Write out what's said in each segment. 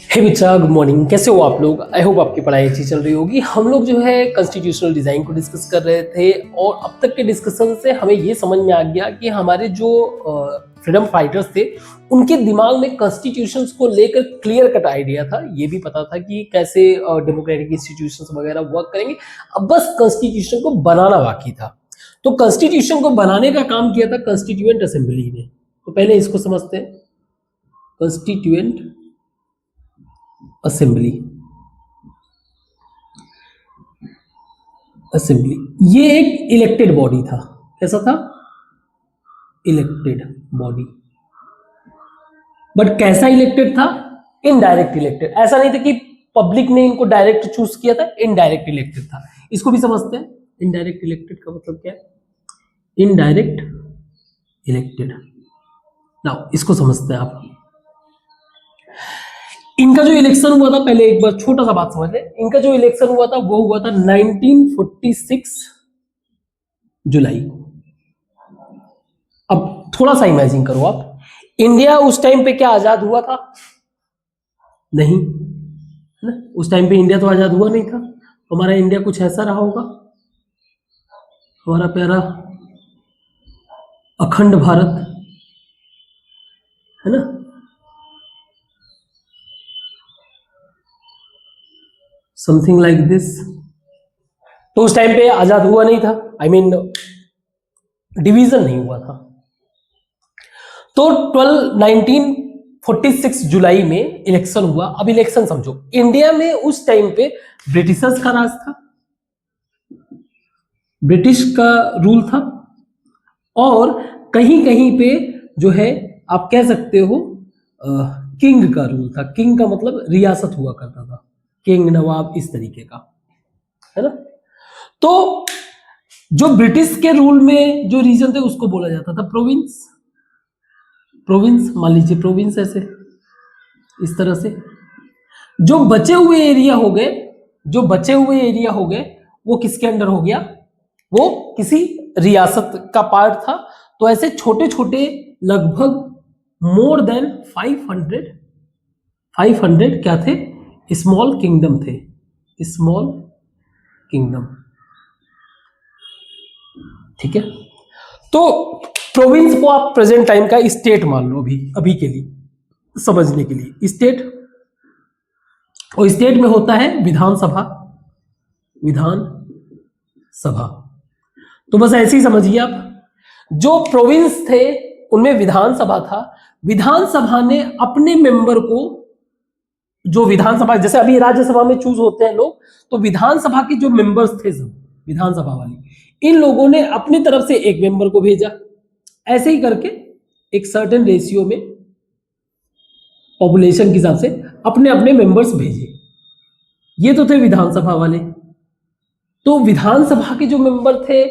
हे बच्चा, good morning. कैसे हो आप लोग? आई होप आपकी पढ़ाई अच्छी चल रही होगी। हम लोग जो है कॉन्स्टिट्यूशनल डिज़ाइन को डिस्कस कर रहे थे और अब तक के डिस्कशन से हमें ये समझ में आ गया कि हमारे जो फ्रीडम फाइटर्स थे उनके दिमाग में कॉन्स्टिट्यूशंस को लेकर क्लियर कट आइडिया था। ये भी पता था कि कैसे डेमोक्रेटिक इंस्टीट्यूशंस वगैरह वर्क करेंगे। अब बस कॉन्स्टिट्यूशन को बनाना बाकी था। तो कॉन्स्टिट्यूशन को बनाने का काम किया था कॉन्स्टिट्यूएंट असेंबली ने। तो पहले इसको समझते हैं। कॉन्स्टिट्यूएंट असेंबली असेंबली ये एक इलेक्टेड बॉडी था। कैसा था? Elected body. बट कैसा इलेक्टेड था? Indirect elected. ऐसा नहीं था कि पब्लिक ने इनको डायरेक्ट चूज किया था, इनडायरेक्ट इलेक्टेड था। इसको भी समझते हैं। इनडायरेक्ट इलेक्टेड का मतलब क्या है? Indirect elected. नाउ इसको समझते हैं आप। इनका जो इलेक्शन हुआ था, पहले एक बार छोटा सा बात समझ ले। इनका जो इलेक्शन हुआ था वो हुआ था 1946 जुलाई। अब थोड़ा सा इमेजिन करो आप, इंडिया उस टाइम पे क्या आजाद हुआ था? नहीं ना, उस टाइम पे इंडिया तो आजाद हुआ नहीं था। हमारा इंडिया कुछ ऐसा रहा होगा, हमारा प्यारा अखंड भारत, है ना। Something like this. तो उस टाइम पे आजाद हुआ नहीं था, आई मीन डिवीजन नहीं हुआ था। तो 1946 जुलाई में इलेक्शन हुआ। अब इलेक्शन समझो, इंडिया में उस टाइम पे ब्रिटिशर्स का राज था, ब्रिटिश का रूल था, और कहीं कहीं पे जो है आप कह सकते हो किंग का रूल था। किंग का मतलब रियासत हुआ करता था, किंग, नवाब, इस तरीके का, है ना। तो जो ब्रिटिश के रूल में जो रीजन थे उसको बोला जाता था प्रोविंस। प्रोविंस मान लीजिए, प्रोविंस ऐसे इस तरह से। जो बचे हुए एरिया हो गए, जो बचे हुए एरिया हो गए वो किसके अंडर हो गया? वो किसी रियासत का पार्ट था। तो ऐसे छोटे छोटे लगभग मोर देन 500 क्या थे? स्मॉल किंगडम थे, स्मॉल किंगडम। ठीक है। तो प्रोविंस को आप प्रेजेंट टाइम का स्टेट मान लो, अभी के लिए समझने के लिए स्टेट। और स्टेट में होता है विधानसभा, विधानसभा। तो बस ऐसे ही समझिए आप, जो प्रोविंस थे उनमें विधानसभा था। विधानसभा ने अपने मेंबर को, जो विधानसभा जैसे अभी राज्यसभा में चूज होते हैं लोग, तो विधानसभा के जो मेंबर्स थे सब विधानसभा वाले, इन लोगों ने अपनी तरफ से एक मेंबर को भेजा। ऐसे ही करके एक सर्टेन रेशियो में पॉपुलेशन के हिसाब से अपने अपने मेंबर्स भेजे। ये तो थे विधानसभा वाले। तो विधानसभा के जो मेंबर थे,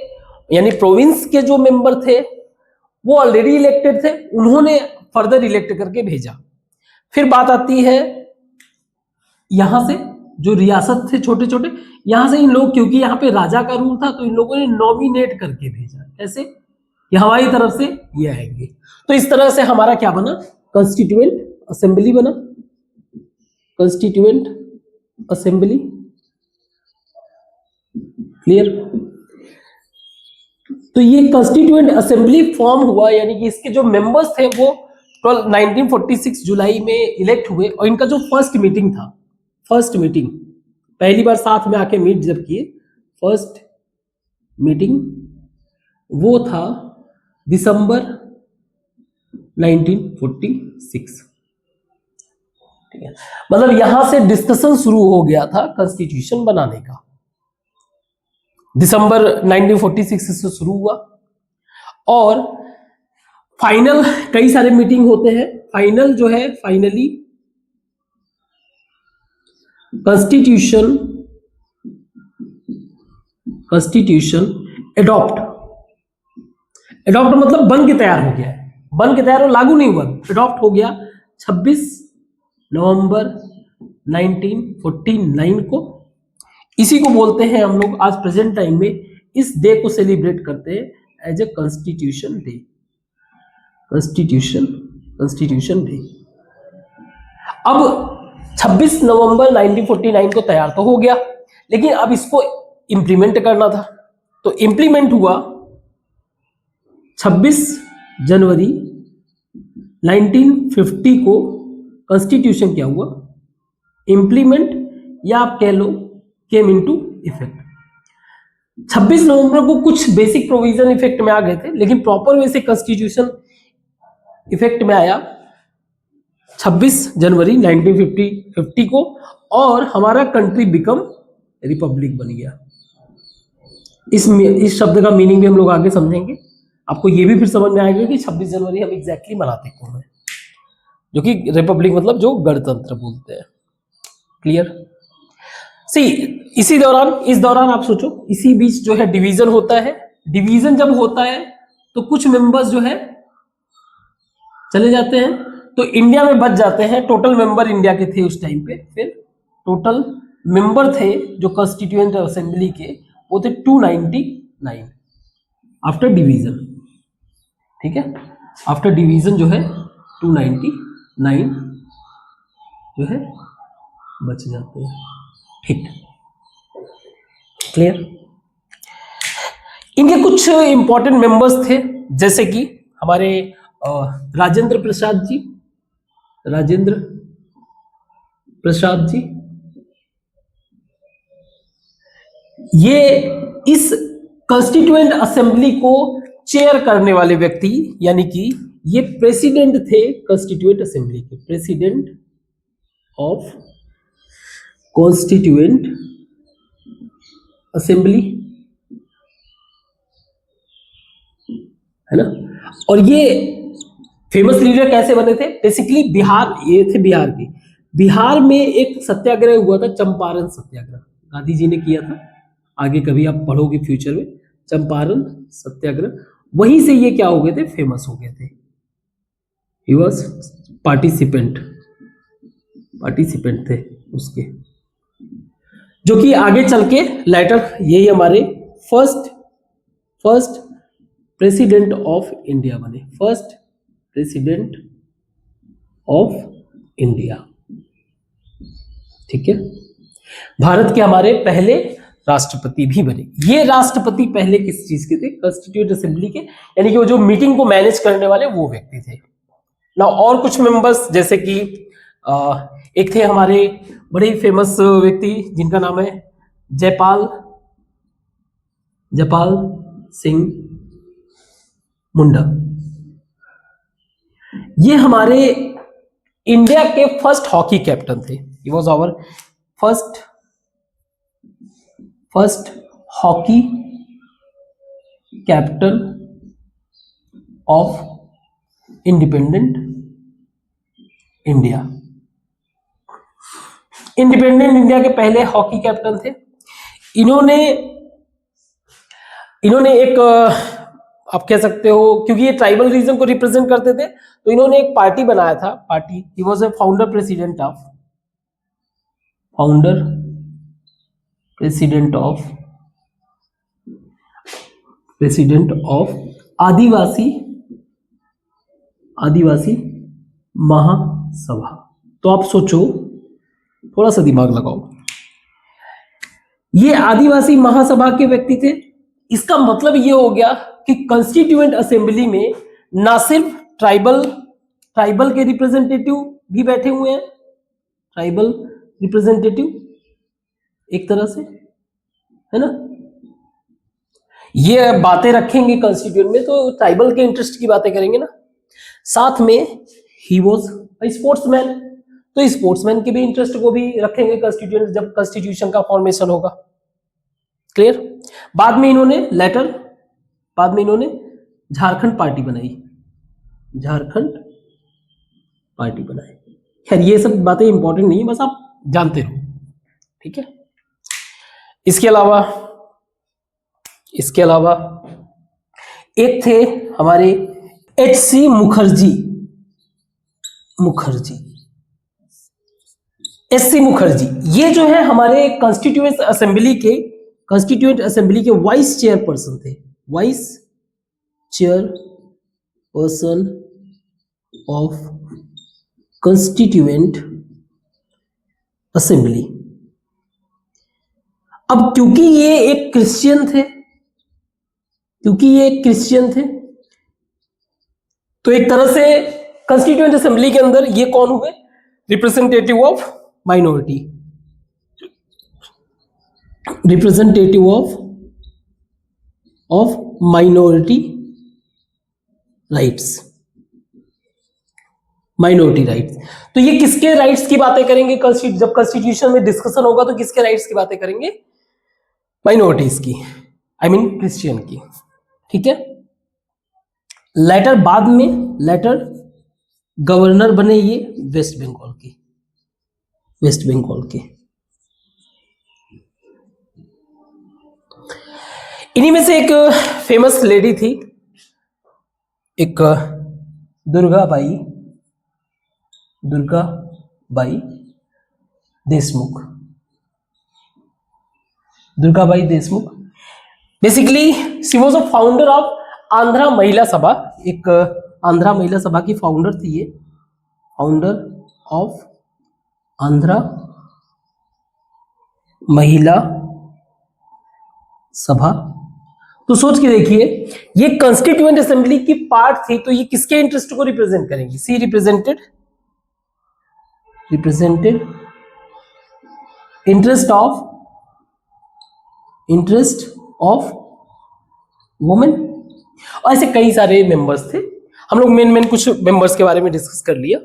यानी प्रोविंस के जो मेंबर थे, वो ऑलरेडी इलेक्टेड थे, उन्होंने फर्दर इलेक्ट करके भेजा। फिर बात आती है यहां से, जो रियासत थे छोटे छोटे, यहां से इन लोग, क्योंकि यहाँ पे राजा का रूल था, तो इन लोगों ने नॉमिनेट करके भेजा। कैसे? कि हमारी तरफ से ये आएंगे। तो इस तरह से हमारा क्या बना? कॉन्स्टिट्यूएंट असेंबली बना। Constituent assembly, clear. तो ये कॉन्स्टिट्यूएंट असेंबली फॉर्म हुआ, यानी कि इसके जो मेंबर्स थे वो 1946 जुलाई में इलेक्ट हुए। और इनका जो फर्स्ट मीटिंग था, फर्स्ट मीटिंग, पहली बार साथ में आके मीट जब किए, फर्स्ट मीटिंग वो था दिसंबर 1946। ठीक है, मतलब यहां से डिस्कशन शुरू हो गया था कॉन्स्टिट्यूशन बनाने का। दिसंबर 1946 से शुरू हुआ, और फाइनल कई सारे मीटिंग होते हैं। फाइनल जो है, फाइनली कॉन्स्टिट्यूशन एडॉप्ट मतलब बन के तैयार हो गया है। बन के तैयार हो, लागू नहीं हुआ, एडॉप्ट हो गया 26 नवंबर 1949 को। इसी को बोलते हैं हम लोग आज प्रेजेंट टाइम में, इस डे को सेलिब्रेट करते हैं as a constitution day. Constitution day. अब 26 नवंबर 1949 को तैयार तो हो गया, लेकिन अब इसको इंप्लीमेंट करना था। तो इंप्लीमेंट हुआ 26 जनवरी 1950 को। कॉन्स्टिट्यूशन क्या हुआ, इंप्लीमेंट, या आप कह लो केम इनटू इफेक्ट। 26 नवंबर को कुछ बेसिक प्रोविजन इफेक्ट में आ गए थे, लेकिन प्रॉपर वे से कॉन्स्टिट्यूशन इफेक्ट में आया 26 जनवरी 1950 को, और हमारा कंट्री बिकम रिपब्लिक बन गया। इस शब्द का मीनिंग भी हम लोग आगे समझेंगे। आपको ये भी फिर समझ में आएगा कि 26 जनवरी हम एग्जैक्टली मनाते क्यों हैं, जो कि रिपब्लिक मतलब जो गणतंत्र बोलते हैं। क्लियर? सी इस दौरान आप सोचो, इसी बीच जो है डिवीजन होता है। डिवीजन जब होता है तो कुछ मेंबर्स जो है चले जाते हैं, तो इंडिया में बच जाते हैं। टोटल मेंबर इंडिया के थे उस टाइम पे, फिर टोटल मेंबर थे जो कॉन्स्टिट्यूएंट असेंबली के, वो थे 299 आफ्टर डिवीजन। ठीक है, आफ्टर डिवीजन जो है 299 जो है बच जाते हैं। ठीक, क्लियर? इनके कुछ इंपॉर्टेंट मेंबर्स थे, जैसे कि हमारे राजेंद्र प्रसाद जी, राजेंद्र प्रसाद जी, ये इस कॉन्स्टिट्यूएंट असेंबली को चेयर करने वाले व्यक्ति, यानी कि ये प्रेसिडेंट थे कॉन्स्टिट्यूएंट असेंबली के, प्रेसिडेंट ऑफ कॉन्स्टिट्यूएंट असेंबली, है ना। और ये फेमस लीडर कैसे बने थे? बेसिकली बिहार, ये थे बिहार के। बिहार में एक सत्याग्रह हुआ था, चंपारण सत्याग्रह, गांधी जी ने किया था। आगे कभी आप पढ़ोगे फ्यूचर में, चंपारण सत्याग्रह, वहीं से ये क्या हो गए थे, फेमस हो गए थे। ही वॉज पार्टिसिपेंट थे उसके, जो कि आगे चल के लेटर यही हमारे फर्स्ट प्रेसिडेंट ऑफ इंडिया बने, फर्स्ट प्रेसिडेंट ऑफ इंडिया। ठीक है, भारत के हमारे पहले राष्ट्रपति भी बने। ये राष्ट्रपति पहले किस चीज के थे? कॉन्स्टिट्यूएंट असेंबली के, यानी कि वो जो मीटिंग को मैनेज करने वाले वो व्यक्ति थे ना। और कुछ मेंबर्स, जैसे कि एक थे हमारे बड़े ही फेमस व्यक्ति जिनका नाम है जयपाल सिंह मुंडा। ये हमारे इंडिया के फर्स्ट हॉकी कैप्टन थे। He was our first hockey captain of independent India. Independent India के पहले हॉकी कैप्टन थे। इन्होंने एक आप कह सकते हो, क्योंकि ये ट्राइबल रीजन को रिप्रेजेंट करते थे, तो इन्होंने एक पार्टी बनाया था, party. He was a founder president of Adivasi Mahasabha. तो आप सोचो, थोड़ा सा दिमाग लगाओ, ये आदिवासी महासभा के व्यक्ति थे। इसका मतलब ये हो गया कि कॉन्स्टिट्यूएंट असेंबली में ना सिर्फ ट्राइबल के रिप्रेजेंटेटिव भी बैठे हुए हैं, ट्राइबल रिप्रेजेंटेटिव एक तरह से, है ना। ये बातें रखेंगे कॉन्स्टिट्यूएंट में तो ट्राइबल के इंटरेस्ट की बातें करेंगे ना। साथ में ही वॉज स्पोर्ट्समैन, तो स्पोर्ट्समैन के भी इंटरेस्ट को भी रखेंगे कॉन्स्टिट्यूएंट जब कॉन्स्टिट्यूशन का फॉर्मेशन होगा। क्लियर? बाद में इन्होंने झारखंड पार्टी बनाई। खैर ये सब बातें इंपॉर्टेंट नहीं है, बस आप जानते रहो। ठीक है, इसके अलावा एक थे हमारे H.C. मुखर्जी। ये जो है हमारे कॉन्स्टिट्यूएंट असेंबली के वाइस चेयरपर्सन थे, vice chairperson of constituent assembly. अब क्योंकि ये एक क्रिश्चियन थे, तो एक तरह से कंस्टिट्यूएंट असेंबली के अंदर ये कौन हुए? Representative of minority, representative of minority rights, minority rights. तो ये किसके राइट्स की बातें करेंगे? जब कॉन्स्टिट्यूशन में डिस्कशन होगा तो किसके राइट्स की बातें करेंगे? माइनॉरिटीज की, आई मीन क्रिश्चियन की। ठीक है। लेटर बाद में, लेटर गवर्नर बने ये वेस्ट बंगाल के। इन्हीं में से एक फेमस लेडी थी, एक Durgabai Deshmukh. Basically she was a founder of Andhra महिला सभा। एक आंध्रा महिला सभा की फाउंडर थी ये, फाउंडर ऑफ आंध्रा महिला सभा। तो सोच के देखिए, ये कॉन्स्टिट्यूएंट असेंबली की पार्ट थी, तो ये किसके इंटरेस्ट को रिप्रेजेंट करेंगी? सी रिप्रेजेंटेड इंटरेस्ट ऑफ वुमेन। और ऐसे कई सारे मेंबर्स थे, हम लोग मेन कुछ मेंबर्स के बारे में डिस्कस कर लिया।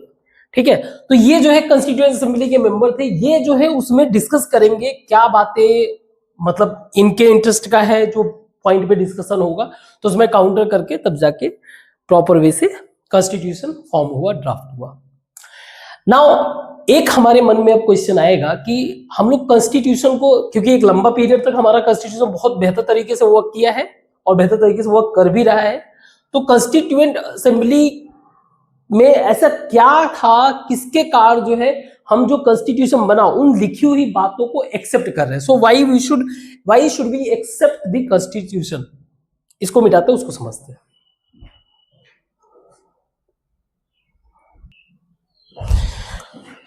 ठीक है। तो ये जो है कॉन्स्टिट्यूएंट असेंबली के मेंबर थे, ये जो है उसमें डिस्कस करेंगे क्या बातें, मतलब इनके इंटरेस्ट का है, जो पॉइंट पे डिस्कशन होगा तो उसमें काउंटर करके तब जाके प्रॉपर वे से कॉन्स्टिट्यूशन फॉर्म हुआ, ड्राफ्ट हुआ। नाउ एक हमारे मन में अब क्वेश्चन आएगा कि हम लोग कॉन्स्टिट्यूशन को, क्योंकि एक लंबा पीरियड तक हमारा कॉन्स्टिट्यूशन बहुत बेहतर तरीके से वर्क किया है और बेहतर तरीके से वर्क कर भी रहा है, तो कॉन्स्टिट्यूएंट असेंबली में ऐसा क्या था, किसके कारण जो है हम जो कॉन्स्टिट्यूशन बना उन लिखी हुई बातों को एक्सेप्ट कर रहे हैं? So why should we accept the constitution? इसको मिटाते हैं, उसको समझते हैं।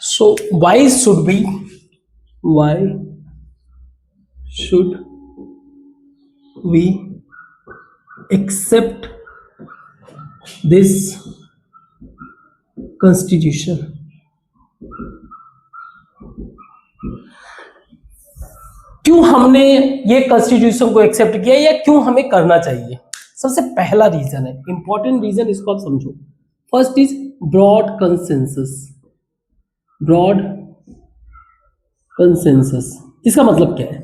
So why should we accept this constitution? क्यों हमने ये कॉन्स्टिट्यूशन को एक्सेप्ट किया या क्यों हमें करना चाहिए? सबसे पहला रीजन है, इंपॉर्टेंट रीजन, इसको आप समझो। First is broad consensus. इसका मतलब क्या है?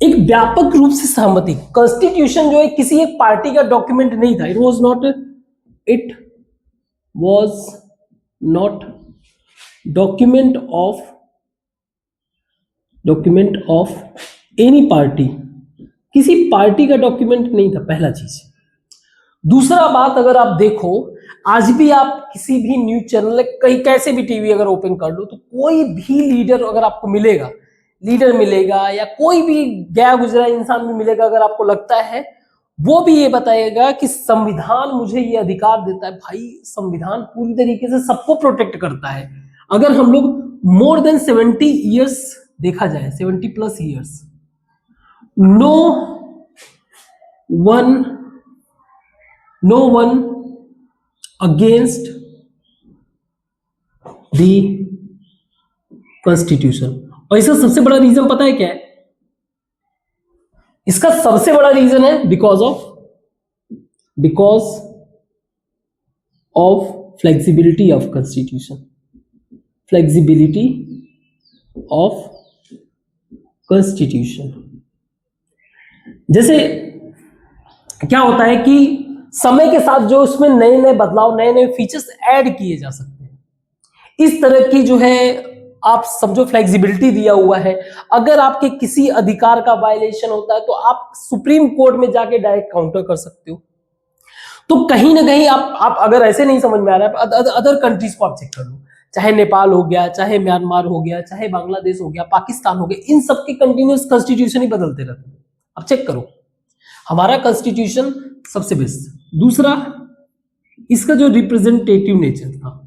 एक व्यापक रूप से सहमति। कॉन्स्टिट्यूशन जो है किसी एक पार्टी का डॉक्यूमेंट नहीं था, it was not document of any party, किसी पार्टी का डॉक्यूमेंट नहीं था, पहला चीज। दूसरा बात, अगर आप देखो आज भी आप किसी भी न्यूज चैनल, कहीं कैसे भी टीवी अगर ओपन कर लो, तो कोई भी लीडर अगर आपको मिलेगा, या कोई भी गया गुजरा इंसान भी मिलेगा, अगर आपको लगता है, वो भी ये बताएगा कि संविधान मुझे ये अधिकार देता है। भाई संविधान पूरी तरीके से सबको प्रोटेक्ट करता है। अगर हम लोग मोर देन 70 ईयर्स देखा जाए, 70+ years, no one against the constitution. और इसका सबसे बड़ा रीजन पता है क्या है? इसका सबसे बड़ा रीजन है because of flexibility of constitution. जैसे क्या होता है कि समय के साथ जो उसमें नए नए बदलाव, नए नए फीचर्स ऐड किए जा सकते हैं। इस तरह की जो है आप समझो फ्लेक्सिबिलिटी दिया हुआ है। अगर आपके किसी अधिकार का वायलेशन होता है तो आप सुप्रीम कोर्ट में जाके डायरेक्ट काउंटर कर सकते हो। तो कहीं ना कहीं आप अगर ऐसे नहीं समझ में आ रहा है, अदर कंट्रीज को आप चेक कर लो, चाहे नेपाल हो गया, चाहे म्यांमार हो गया, चाहे बांग्लादेश हो गया, पाकिस्तान हो गया, इन सब के कंटिन्यूस कॉन्स्टिट्यूशन ही बदलते रहते हैं। अब चेक करो, हमारा कॉन्स्टिट्यूशन सबसे बेस्ट। दूसरा, इसका जो रिप्रेजेंटेटिव नेचर था,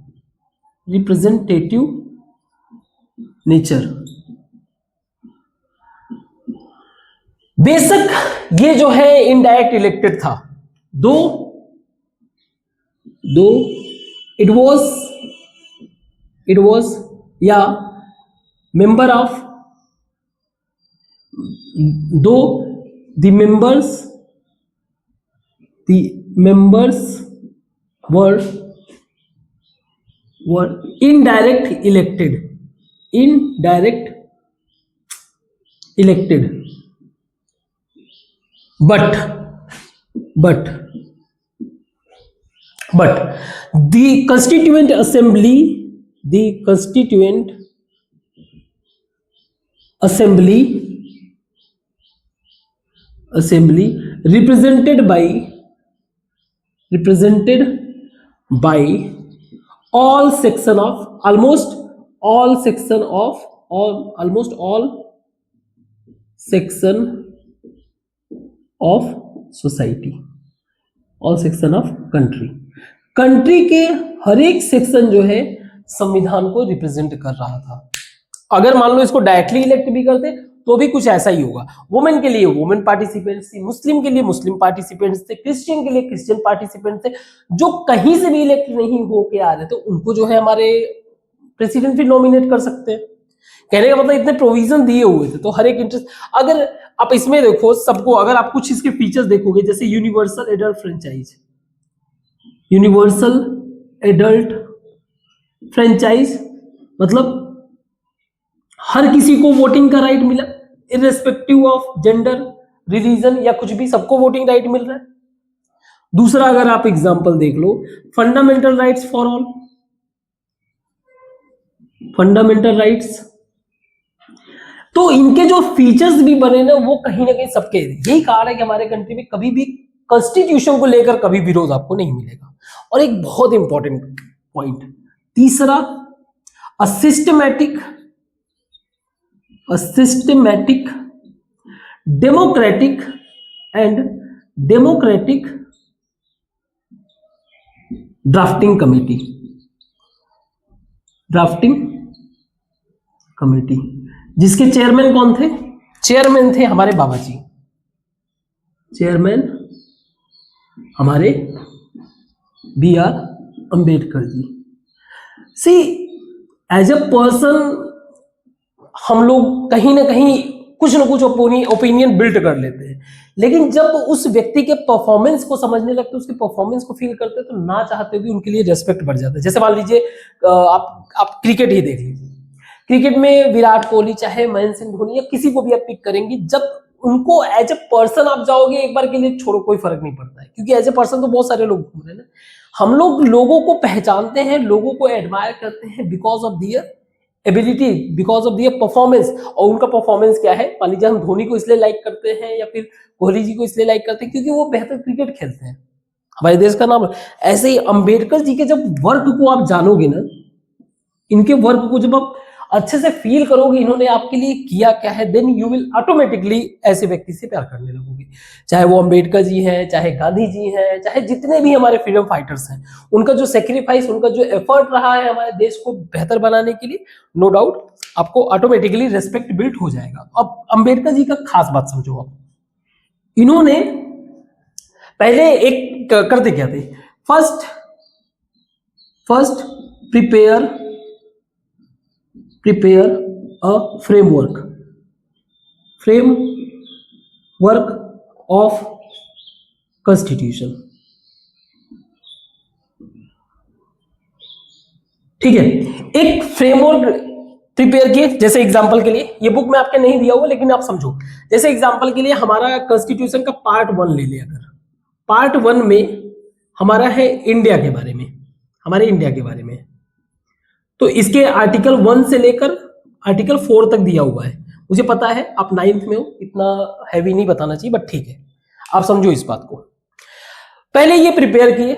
बेशक ये जो है इनडायरेक्ट इलेक्टेड था, दो दो इट वॉज या मेंबर ऑफ, दो the members were indirect elected, but the constituent assembly represented by all section of almost all section of society, all section of country के हर एक सेक्शन जो है संविधान को रिप्रेजेंट कर रहा था। अगर मान लो इसको डायरेक्टली इलेक्ट भी करते तो भी कुछ ऐसा ही होगा। वुमेन के लिए वुमेन पार्टिसिपेंट्स थी, मुस्लिम के लिए मुस्लिम पार्टिसिपेंट्स थे, क्रिश्चियन के लिए क्रिश्चियन पार्टिसिपेंट्स थे। जो कहीं से भी इलेक्ट नहीं होके आ रहे थे उनको जो है हमारे प्रेसिडेंट भी नॉमिनेट कर सकते हैं। कहने का मतलब इतने प्रोविजन दिए हुए थे, तो हर एक इंटरेस्ट, अगर आप इसमें देखो सबको, अगर आप कुछ इसके फीचर्स देखोगे, जैसे यूनिवर्सल एडल्ट फ्रेंचाइज मतलब हर किसी को वोटिंग का राइट मिला, इररेस्पेक्टिव ऑफ जेंडर, रिलीजन या कुछ भी, सबको वोटिंग राइट मिल रहा है। दूसरा अगर आप एग्जांपल देख लो, fundamental rights for all, fundamental rights, तो इनके जो फीचर्स भी बने ना वो कहीं ना कहीं सबके, यही कारण है कि हमारे कंट्री में कभी भी कॉन्स्टिट्यूशन को लेकर कभी विरोध आपको नहीं मिलेगा। और एक बहुत इंपॉर्टेंट पॉइंट तीसरा, a systematic democratic drafting committee, जिसके चेयरमैन कौन थे? चेयरमैन थे हमारे बाबा जी, चेयरमैन हमारे B.R. Ambedkar ji. See as a person हम लोग कहीं ना कहीं कुछ ना कुछ ओपिनियन बिल्ड कर लेते हैं, लेकिन जब उस व्यक्ति के परफॉर्मेंस को समझने लगते हैं, उसके परफॉर्मेंस को फील करते हैं, तो ना चाहते भी उनके लिए रेस्पेक्ट बढ़ जाता है। जैसे मान लीजिए आप क्रिकेट ही देख लीजिए, क्रिकेट में विराट कोहली चाहे महेंद्र सिंह धोनी या किसी को भी आप पिक करेंगे, जब उनको एज ए पर्सन आप जाओगे एक बार के लिए, छोड़ो कोई फर्क नहीं पड़ता है, क्योंकि एज ए पर्सन तो बहुत सारे लोग घूम रहे हैं ना। हम लोग लोगों को पहचानते हैं, लोगों को एडमायर करते हैं because of their ability, because of their performance. और उनका परफॉर्मेंस क्या है? मान लीजिए हम धोनी को इसलिए लाइक करते हैं या फिर कोहली जी को इसलिए लाइक करते हैं क्योंकि वो बेहतर क्रिकेट खेलते हैं, हमारे देश का नाम। ऐसे ही अंबेडकर जी के जब वर्क को आप जानोगे ना, इनके वर्क को जब आप अच्छे से फील करोगे इन्होंने आपके लिए किया क्या है, देन यू विल ऑटोमेटिकली ऐसे व्यक्ति से प्यार करने लगोगे। चाहे वो अंबेडकर जी हैं, चाहे गांधी जी हैं, चाहे जितने भी हमारे फ्रीडम फाइटर्स हैं, उनका जो सेक्रीफाइस, उनका जो एफर्ट रहा है हमारे देश को बेहतर बनाने के लिए, नो डाउट आपको ऑटोमेटिकली रेस्पेक्ट बिल्ड हो जाएगा। अब अंबेडकर जी का खास बात समझो आप, इन्होंने पहले एक करते क्या थे, first prepare a framework of constitution। ठीक है, एक फ्रेमवर्क प्रिपेयर किए। जैसे एग्जांपल के लिए, ये बुक में आपके नहीं दिया हुआ लेकिन आप समझो, जैसे एग्जांपल के लिए हमारा कॉन्स्टिट्यूशन का पार्ट 1 ले लिया, अगर पार्ट 1 में हमारा है इंडिया के बारे में, हमारे इंडिया के बारे में, तो इसके आर्टिकल 1 से लेकर आर्टिकल 4 तक दिया हुआ है। मुझे पता है आप 9th में हो, इतना हैवी नहीं बताना चाहिए, बट ठीक है, आप समझो इस बात को। पहले ये प्रिपेयर किए,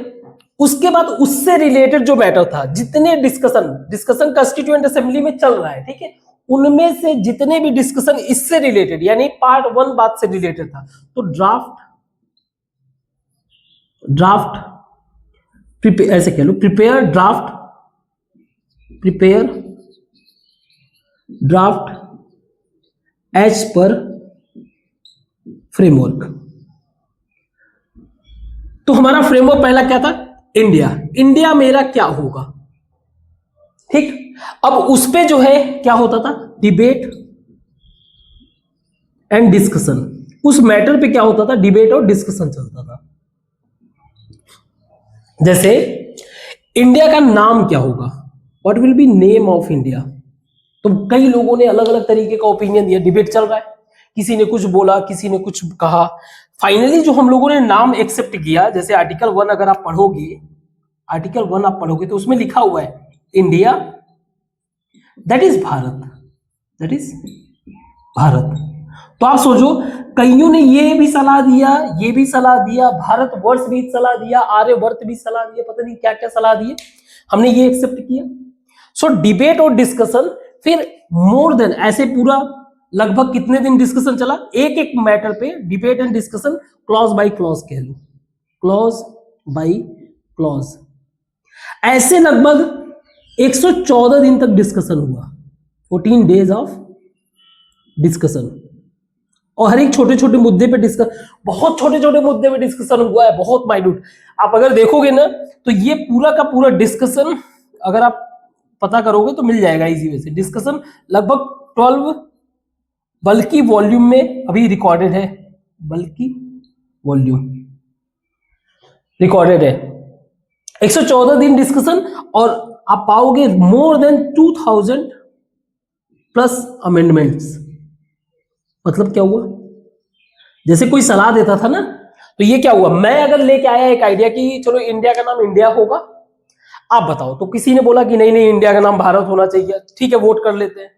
उसके बाद उससे रिलेटेड जो मैटर था, जितने डिस्कशन कॉन्स्टिट्यूएंट असेंबली में चल रहा है, ठीक है, उनमें से जितने भी डिस्कशन इससे रिलेटेड, यानी पार्ट 1 बात से रिलेटेड था, तो ड्राफ्ट ऐसे कह लो, prepare draft as per framework. तो हमारा फ्रेमवर्क पहला क्या था? इंडिया। इंडिया मेरा क्या होगा, ठीक। अब उस पे जो है क्या होता था? Debate and discussion. उस मैटर पे क्या होता था? डिबेट और डिस्कशन चलता था। जैसे इंडिया का नाम क्या होगा, what will be name of India. तो कई लोगों ने अलग अलग तरीके का ओपिनियन दिया, डिबेट चल रहा है, किसी ने कुछ बोला, किसी ने कुछ कहा। फाइनली जो हम लोगों ने नाम एक्सेप्ट किया, जैसे आर्टिकल 1 अगर आप पढ़ोगे, आर्टिकल 1 आप पढ़ोगे तो उसमें लिखा हुआ है India, that is Bharat, that is Bharat. तो आप सोचो, कईयों ने ये भी सलाह दिया, ये भी सलाह दिया, भारतवर्ष भी सलाह दिया, आर्यवर्त भी सलाह दिया, पता नहीं क्या क्या सलाह दिए, हमने ये एक्सेप्ट किया। सो डिबेट और डिस्कशन, फिर मोर देन ऐसे पूरा लगभग कितने दिन डिस्कशन चला, एक एक मैटर पे debate and discussion, clause by clause कह लो, क्लॉज बाय क्लॉज, ऐसे लगभग 114 दिन तक डिस्कशन हुआ, 14 डेज ऑफ डिस्कशन। और हर एक छोटे छोटे मुद्दे पे डिस्कस, बहुत छोटे छोटे मुद्दे पे डिस्कशन हुआ है, बहुत माइन्यूट। आप अगर देखोगे ना तो ये पूरा का पूरा डिस्कशन अगर आप पता करोगे तो मिल जाएगा इजी वे से। डिस्कशन लगभग 12 बल्कि वॉल्यूम में अभी रिकॉर्डेड है, बल्कि वॉल्यूम रिकॉर्डेड है, 114 दिन डिस्कशन। और आप पाओगे मोर देन 2000 प्लस अमेंडमेंट्स। मतलब क्या हुआ, जैसे कोई सलाह देता था ना, तो ये क्या हुआ, मैं अगर लेके आया एक आइडिया कि चलो इंडिया का नाम इंडिया होगा, आप बताओ, तो किसी ने बोला कि नहीं नहीं इंडिया का नाम भारत होना चाहिए, ठीक है वोट कर लेते हैं।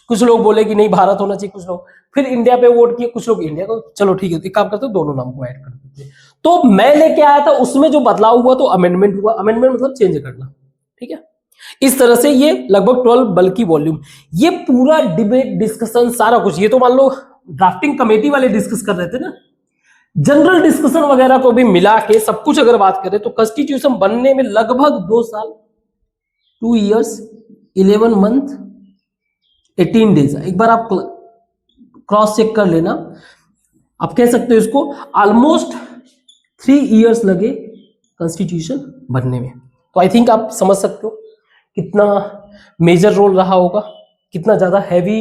कुछ लोग बोले कि नहीं भारत होना चाहिए, कुछ लोग फिर इंडिया पे वोट किए, कुछ लोग इंडिया को, चलो ठीक है, तो एक काम करते हो दोनों नाम को ऐड कर देते हैं। तो मैं लेके आया था, उसमें जो बदलाव हुआ तो अमेंडमेंट हुआ, अमेंडमेंट मतलब चेंज करना, ठीक है। इस तरह से ये लगभग 12 बल्कि वॉल्यूम, ये पूरा डिबेट डिस्कशन सारा कुछ, ये तो मान लो ड्राफ्टिंग कमेटी वाले डिस्कस कर रहे थे ना, जनरल डिस्कशन वगैरह को भी मिला के सब कुछ अगर बात करें तो कॉन्स्टिट्यूशन बनने में लगभग 2 साल, 2 years 11 month 18 days। एक बार आप क्रॉस चेक कर लेना, आप कह सकते हो इसको ऑलमोस्ट 3 years लगे कॉन्स्टिट्यूशन बनने में। तो आई थिंक आप समझ सकते हो कितना मेजर रोल रहा होगा, कितना ज्यादा हैवी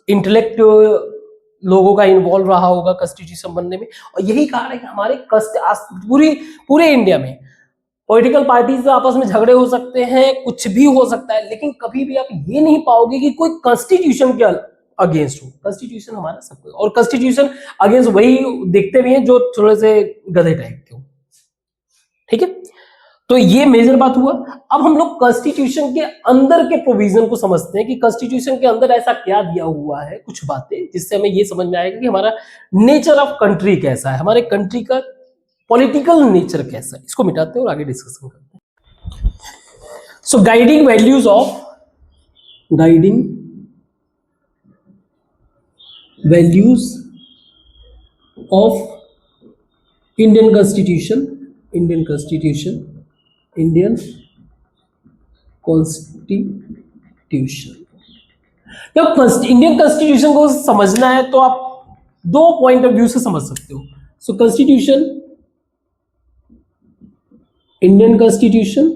इंटेलेक्ट लोगों का इन्वॉल्व रहा होगा कॉन्स्टिट्यूशन बनने में। और यही कारण है कि हमारे पूरे इंडिया में पॉलिटिकल पार्टीज आपस में झगड़े हो सकते हैं, कुछ भी हो सकता है, लेकिन कभी भी आप ये नहीं पाओगे कि कोई कॉन्स्टिट्यूशन के अगेंस्ट हो। कॉन्स्टिट्यूशन हमारा सब, और कॉन्स्टिट्यूशन अगेंस्ट वही देखते भी हैं जो थोड़े से गधे टाइप के हो, ठीक है। तो ये मेजर बात हुआ। अब हम लोग कॉन्स्टिट्यूशन के अंदर के प्रोविजन को समझते हैं कि कॉन्स्टिट्यूशन के अंदर ऐसा क्या दिया हुआ है, कुछ बातें जिससे हमें ये समझ में आएगा कि हमारा नेचर ऑफ कंट्री कैसा है, हमारे कंट्री का पॉलिटिकल नेचर कैसा है। इसको मिटाते हैं और आगे डिस्कशन करते हैं। So guiding values of Indian constitution, Indian constitution जब इंडियन कॉन्स्टिट्यूशन को समझना है तो आप 2 पॉइंट ऑफ व्यू से समझ सकते हो। So constitution, Indian constitution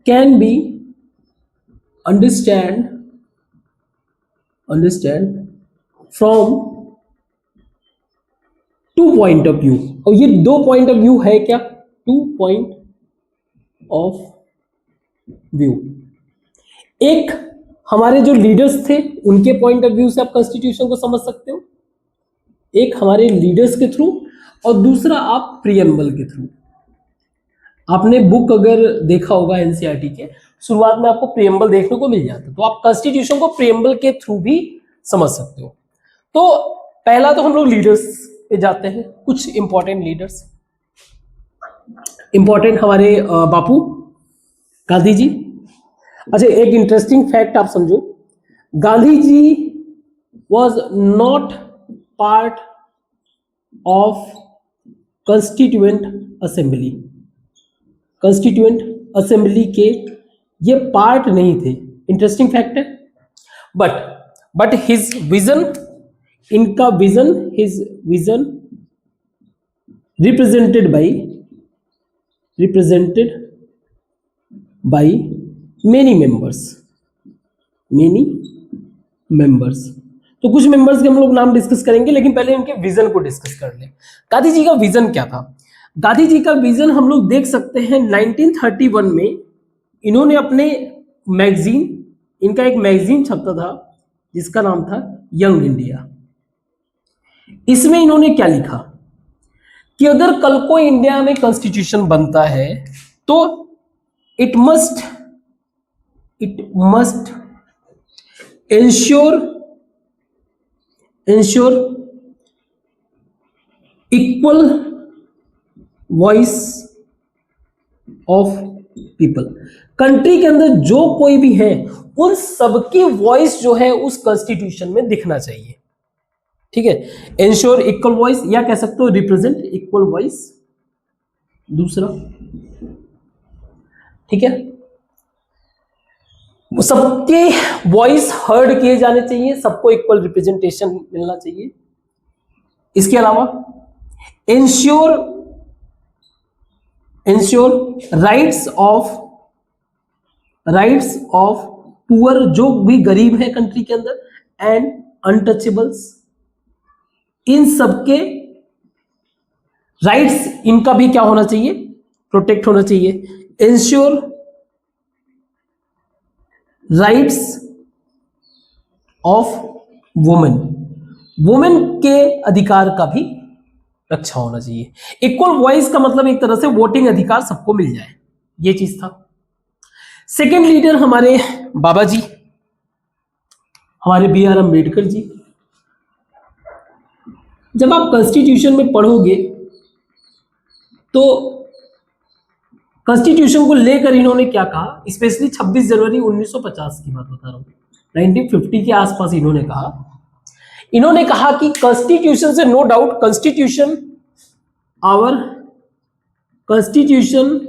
can be understand from 2 point of view. और ये 2 पॉइंट ऑफ व्यू है क्या? 2 पॉइंट ऑफ व्यू। एक हमारे जो लीडर्स थे उनके पॉइंट ऑफ व्यू से आप कॉन्स्टिट्यूशन को समझ सकते हो, एक हमारे लीडर्स के थ्रू, और दूसरा आप प्रीएम्बल के थ्रू। आपने बुक अगर देखा होगा एनसीईआरटी के, शुरुआत में आपको प्रीएम्बल देखने को मिल जाता है, तो आप कॉन्स्टिट्यूशन को प्रीएम्बल के थ्रू भी समझ सकते हो। तो पहला तो हम लोग लीडर्स पे जाते हैं, कुछ इंपॉर्टेंट लीडर्स। इंपॉर्टेंट हमारे बापू गांधी जी। अच्छा, एक इंटरेस्टिंग फैक्ट आप समझो, Gandhi ji was not part of constituent assembly. Constituent assembly के ये पार्ट नहीं थे। इंटरेस्टिंग फैक्ट है। बट हिज विजन इनका vision, his vision represented by many members. तो कुछ मेंबर्स के हम लोग नाम डिस्कस करेंगे, लेकिन पहले इनके विजन को डिस्कस कर लें। गांधी जी का विजन क्या था? गांधी जी का विजन हम लोग देख सकते हैं 1931 में इन्होंने अपने मैगजीन, इनका एक मैगजीन छपता था जिसका नाम था यंग इंडिया। इसमें इन्होंने क्या लिखा कि अगर कल को इंडिया में कॉन्स्टिट्यूशन बनता है तो it must ensure equal voice of people. Country के अंदर जो कोई भी है उन सबकी वॉइस जो है उस कॉन्स्टिट्यूशन में दिखना चाहिए। ठीक है, इंश्योर इक्वल वॉइस, या कह सकते हो रिप्रेजेंट इक्वल वॉइस दूसरा। ठीक है, सबके वॉइस हर्ड किए जाने चाहिए, सबको इक्वल रिप्रेजेंटेशन मिलना चाहिए। इसके अलावा इंश्योर राइट्स ऑफ पुअर, जो भी गरीब है कंट्री के अंदर, एंड अनटचेबल्स, इन सबके राइट्स, इनका भी क्या होना चाहिए? प्रोटेक्ट होना चाहिए। इंश्योर राइट्स ऑफ वुमेन के अधिकार का भी रक्षा होना चाहिए। इक्वल वॉइस का मतलब एक तरह से वोटिंग अधिकार सबको मिल जाए, ये चीज था। सेकेंड लीडर हमारे बाबा जी, हमारे बी.आर. अम्बेडकर जी। जब आप कॉन्स्टिट्यूशन में पढ़ोगे तो कॉन्स्टिट्यूशन को लेकर इन्होंने क्या कहा, स्पेशली 26 जनवरी 1950 की बात बता रहा हूं, 1950 के आसपास इन्होंने कहा कि कॉन्स्टिट्यूशन से no doubt, our constitution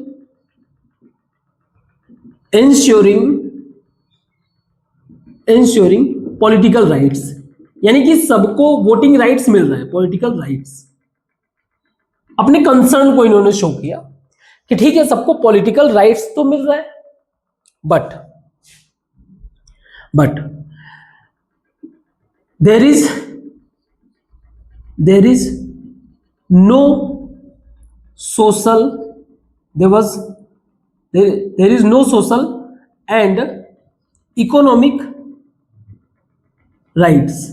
ensuring political rights, यानी कि सबको वोटिंग राइट्स मिल रहा है, पॉलिटिकल राइट्स। अपने कंसर्न को इन्होंने शो किया कि ठीक है सबको पॉलिटिकल राइट्स तो मिल रहा है, but there is no social, there is no social and economic rights.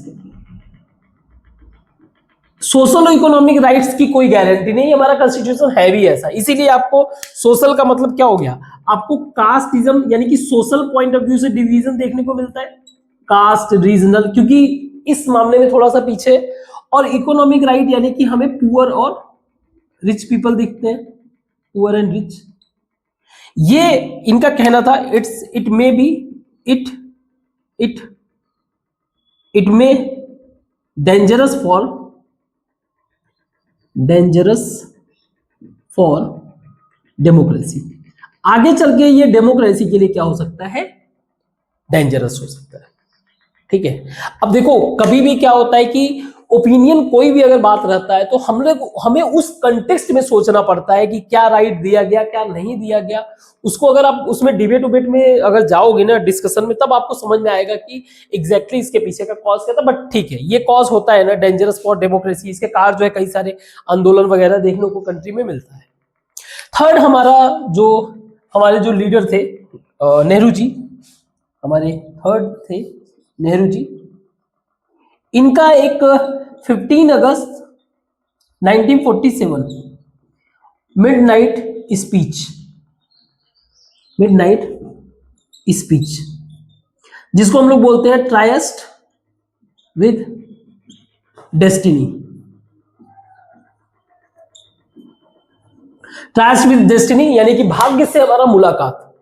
Social और इकोनॉमिक राइट्स की कोई गारंटी नहीं, हमारा कॉन्स्टिट्यूशन है भी ऐसा। इसीलिए आपको सोशल का मतलब क्या हो गया, आपको कास्टिज्म यानी कि सोशल पॉइंट ऑफ व्यू से डिवीजन देखने को मिलता है, कास्ट, रीजनल, क्योंकि इस मामले में थोड़ा सा पीछे, और इकोनॉमिक राइट यानी कि हमें पुअर और रिच पीपल दिखते हैं, पुअर एंड रिच। ये इनका कहना था, it may dangerous for democracy. आगे चल के ये डेमोक्रेसी के लिए क्या हो सकता है, डेंजरस हो सकता है। ठीक है, अब देखो कभी भी क्या होता है कि ओपिनियन कोई भी अगर बात रहता है तो हमें उस कंटेक्स्ट में सोचना पड़ता है कि क्या राइट दिया गया, क्या नहीं दिया गया। उसको अगर आप उसमें डिबेट में अगर जाओगे ना, डिस्कशन में, तब आपको समझ में आएगा कि एग्जैक्टली इसके पीछे का कॉज क्या था। बट ठीक है, ये कॉज होता है ना डेंजरस फॉर डेमोक्रेसी, इसके कारण जो है कई सारे आंदोलन वगैरह देखने को कंट्री में मिलता है। थर्ड हमारे जो लीडर थे नेहरू जी, हमारे थर्ड थे नेहरू जी। इनका एक 15 अगस्त 1947 मिडनाइट स्पीच, जिसको हम लोग बोलते हैं ट्रायस्ट विद डेस्टिनी। ट्रायस्ट विद डेस्टिनी यानी कि भाग्य से हमारा मुलाकात,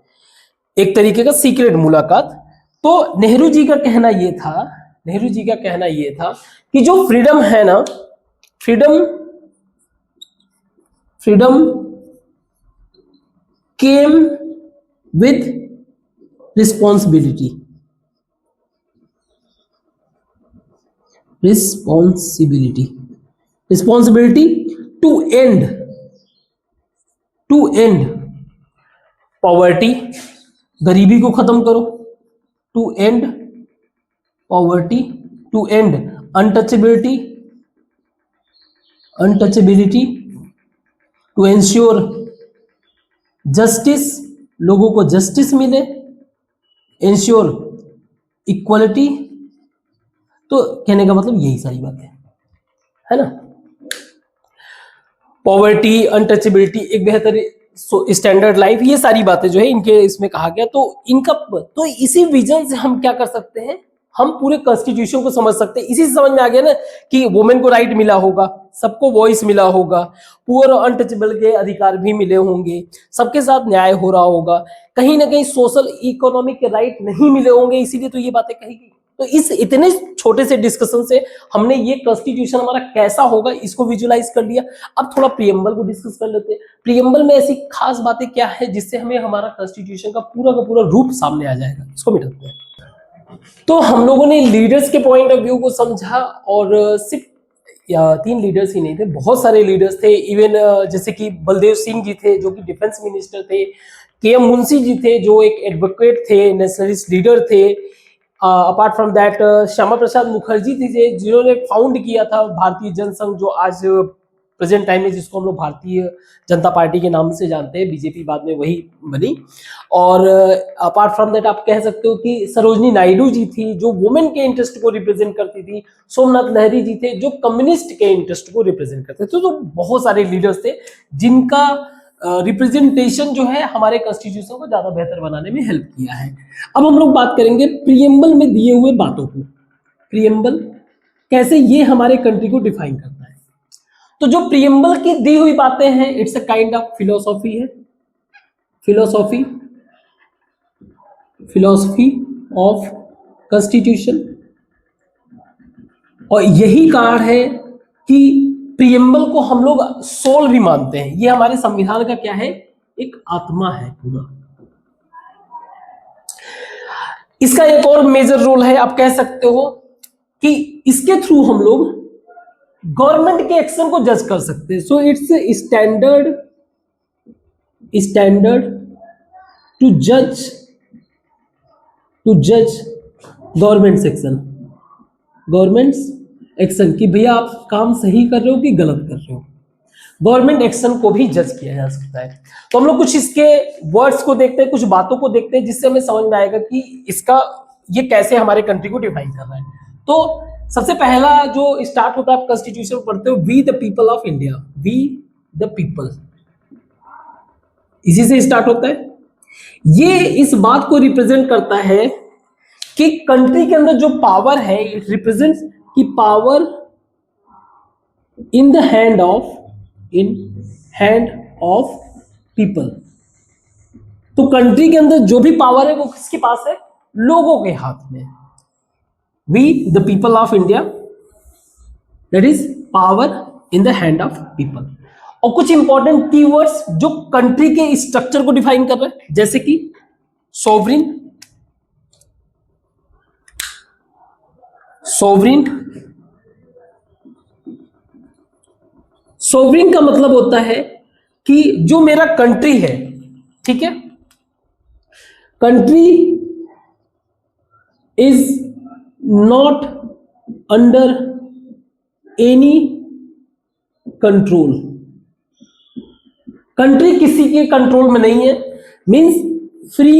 एक तरीके का सीक्रेट मुलाकात। तो नेहरू जी का कहना यह था कि जो फ्रीडम है ना, freedom came with responsibility. Responsibility, responsibility to end, to end poverty, गरीबी को खत्म करो, to end poverty, to end untouchability, untouchability, to ensure justice, लोगों को जस्टिस मिले, एंश्योर इक्वलिटी। तो कहने का मतलब यही सारी बातें है ना। पॉवर्टी, अनटचेबिलिटी, एक बेहतर स्टैंडर्ड लाइफ, ये सारी बातें जो है इनके इसमें कहा गया। तो इनका, तो इसी विजन से हम क्या कर सकते हैं, हम पूरे कॉन्स्टिट्यूशन को समझ सकते हैं। इसी से समझ में आ गया ना कि वुमेन को राइट मिला होगा, सबको वॉइस मिला होगा, पुअर और अनटचेबल के अधिकार भी मिले होंगे, सबके साथ न्याय हो रहा होगा, कहीं ना कहीं सोशल इकोनॉमिक के राइट नहीं मिले होंगे, इसीलिए तो ये बातें कही गई। तो इस इतने छोटे से डिस्कशन से हमने ये कॉन्स्टिट्यूशन हमारा कैसा होगा इसको विजुलाइज कर लिया। अब थोड़ा प्रीएम्बल को डिस्कस कर लेते हैं। प्रीएम्बल में ऐसी खास बातें क्या है जिससे हमें हमारा कॉन्स्टिट्यूशन का पूरा रूप सामने आ जाएगा, इसको मिटाते हैं। तो हम लोगों ने लीडर्स के पॉइंट ऑफ व्यू को समझा, और सिर्फ 3 लीडर्स ही नहीं थे, बहुत सारे लीडर्स थे। इवन जैसे कि बलदेव सिंह जी थे जो कि डिफेंस मिनिस्टर थे, के.एम. मुंशी जी थे जो एक एडवोकेट थे, नेशनलिस्ट लीडर थे। Apart from that Shyama Prasad Mukherjee थे जिन्होंने फाउंड किया था भारतीय जनसंघ, जो आज प्रेजेंट टाइम में जिसको हम लोग भारतीय जनता पार्टी के नाम से जानते हैं, बीजेपी बाद में वही बनी। और अपार्ट फ्रॉम दैट आप कह सकते हो कि सरोजनी नायडू जी थी जो वुमेन के इंटरेस्ट को रिप्रेजेंट करती थी, सोमनाथ लहरी जी थे जो कम्युनिस्ट के इंटरेस्ट को रिप्रेजेंट करते थे। तो बहुत सारे लीडर्स थे जिनका रिप्रेजेंटेशन जो है हमारे कॉन्स्टिट्यूशन को ज्यादा बेहतर बनाने में हेल्प किया है। अब हम लोग बात करेंगे प्रीएम्बल में दिए हुए बातों को, प्रीएम्बल कैसे ये हमारे कंट्री को डिफाइन करता है। तो जो प्रीएम्बल की दी हुई बातें हैं, it's a kind of philosophy है, फिलोसॉफी, फिलोसफी ऑफ कॉन्स्टिट्यूशन। और यही कारण है कि प्रीएम्बल को हम लोग सोल भी मानते हैं। ये हमारे संविधान का क्या है, एक आत्मा है पूरा। इसका एक और मेजर रोल है, आप कह सकते हो कि इसके थ्रू हम लोग गवर्नमेंट के एक्शन को जज कर सकते हैं। So it's standard, standard to जज, टू जज गवर्नमेंट एक्शन, गवर्नमेंट्स एक्शन कि भैया आप काम सही कर रहे हो कि गलत कर रहे हो। गवर्नमेंट एक्शन को भी जज किया जा सकता है। तो हम लोग कुछ इसके वर्ड्स को देखते हैं, कुछ बातों को देखते हैं जिससे हमें समझ में आएगा कि इसका ये कैसे हमारे कंट्री को डिफाइन कर रहा है। तो सबसे पहला जो स्टार्ट होता है, आप कॉन्स्टिट्यूशन पढ़ते हो, we the people of India, we the people, इसी से स्टार्ट होता है। ये इस बात को रिप्रेजेंट करता है कि कंट्री के अंदर जो पावर है, इट रिप्रेजेंट्स कि power in the hand of, in hand of people. तो कंट्री के अंदर जो भी पावर है वो किसके पास है, लोगों के हाथ में। We the people of India, that is power in the hand of people. और कुछ इंपॉर्टेंट कीवर्ड्स जो कंट्री के स्ट्रक्चर को डिफाइन कर रहे हैं, जैसे कि सोवरिन, सोवरिन, सोवरिन का मतलब होता है कि जो मेरा कंट्री है, ठीक है, country is not under any control, country किसी के कंट्रोल में नहीं है, means free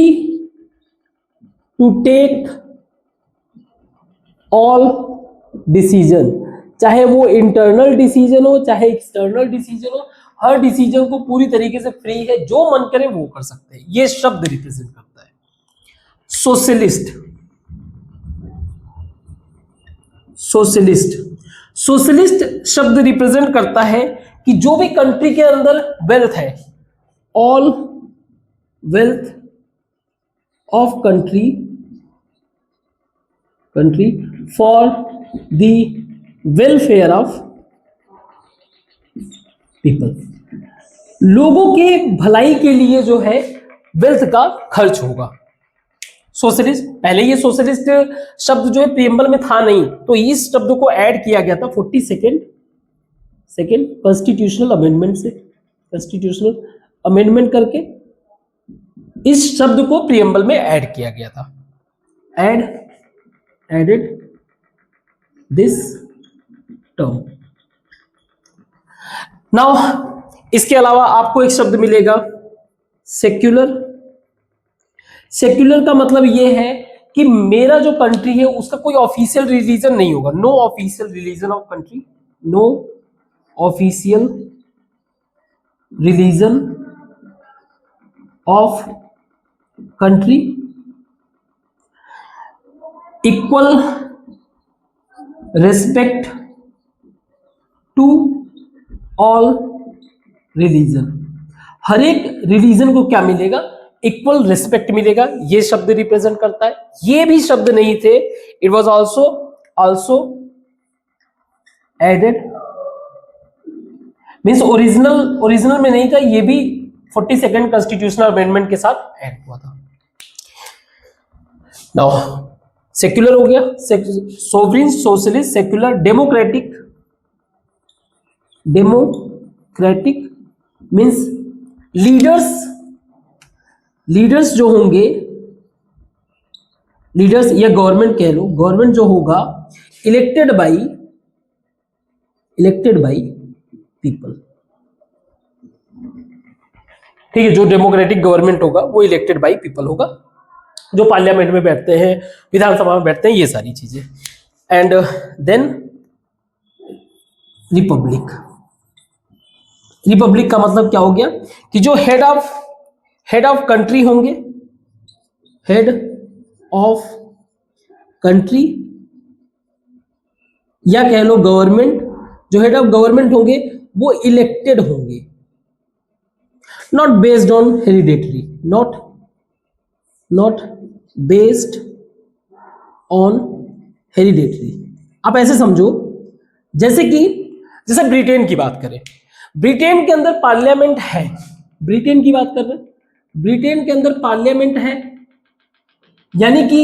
to take all decision, चाहे वो इंटरनल डिसीजन हो चाहे एक्सटर्नल डिसीजन हो, हर डिसीजन को पूरी तरीके से फ्री है, जो मन करे वो कर सकते हैं। ये शब्द रिप्रेजेंट करता है। सोशलिस्ट, सोशलिस्ट, सोशलिस्ट शब्द रिप्रेजेंट करता है कि जो भी कंट्री के अंदर वेल्थ है, all wealth of country, country for the welfare of people, लोगों के भलाई के लिए जो है वेल्थ का खर्च होगा। सोशलिस्ट, पहले ये सोशलिस्ट शब्द जो है प्रियम्बल में था नहीं, तो इस शब्द को ऐड किया गया था 42nd कॉन्स्टिट्यूशनल अमेंडमेंट से, कॉन्स्टिट्यूशनल अमेंडमेंट करके इस शब्द को प्रियम्बल में ऐड किया गया था। Added this term. नाउ इसके अलावा आपको एक शब्द मिलेगा सेक्युलर। सेक्युलर का मतलब यह है कि मेरा जो कंट्री है उसका कोई ऑफिशियल रिलीजन नहीं होगा, no official religion of country, no official religion of country, equal respect to all religion. हर एक रिलीजन को क्या मिलेगा? इक्वल रिस्पेक्ट मिलेगा, ये शब्द रिप्रेजेंट करता है। ये भी शब्द नहीं थे, it was also added, means original में नहीं था, ये भी 42nd कॉन्स्टिट्यूशनल अमेंडमेंट के साथ ऐड हुआ था। नाउ सेक्युलर हो गया, sovereign, socialist, secular, democratic means leaders जो होंगे, लीडर्स या गवर्नमेंट कह लो, गवर्नमेंट जो होगा इलेक्टेड बाई पीपल, ठीक है। जो डेमोक्रेटिक गवर्नमेंट होगा वो इलेक्टेड बाई पीपल होगा, जो पार्लियामेंट में बैठते हैं, विधानसभा में बैठते हैं, ये सारी चीजें। एंड देन रिपब्लिक का मतलब क्या हो गया कि जो हेड ऑफ कंट्री होंगे, हेड ऑफ कंट्री या कह लो गवर्नमेंट, जो हेड ऑफ गवर्नमेंट होंगे वो इलेक्टेड होंगे, not based on hereditary, not based on hereditary. आप ऐसे समझो जैसे ब्रिटेन की बात करें, ब्रिटेन के अंदर पार्लियामेंट है, ब्रिटेन की बात कर रहे हैं, ब्रिटेन के अंदर पार्लियामेंट है, यानी कि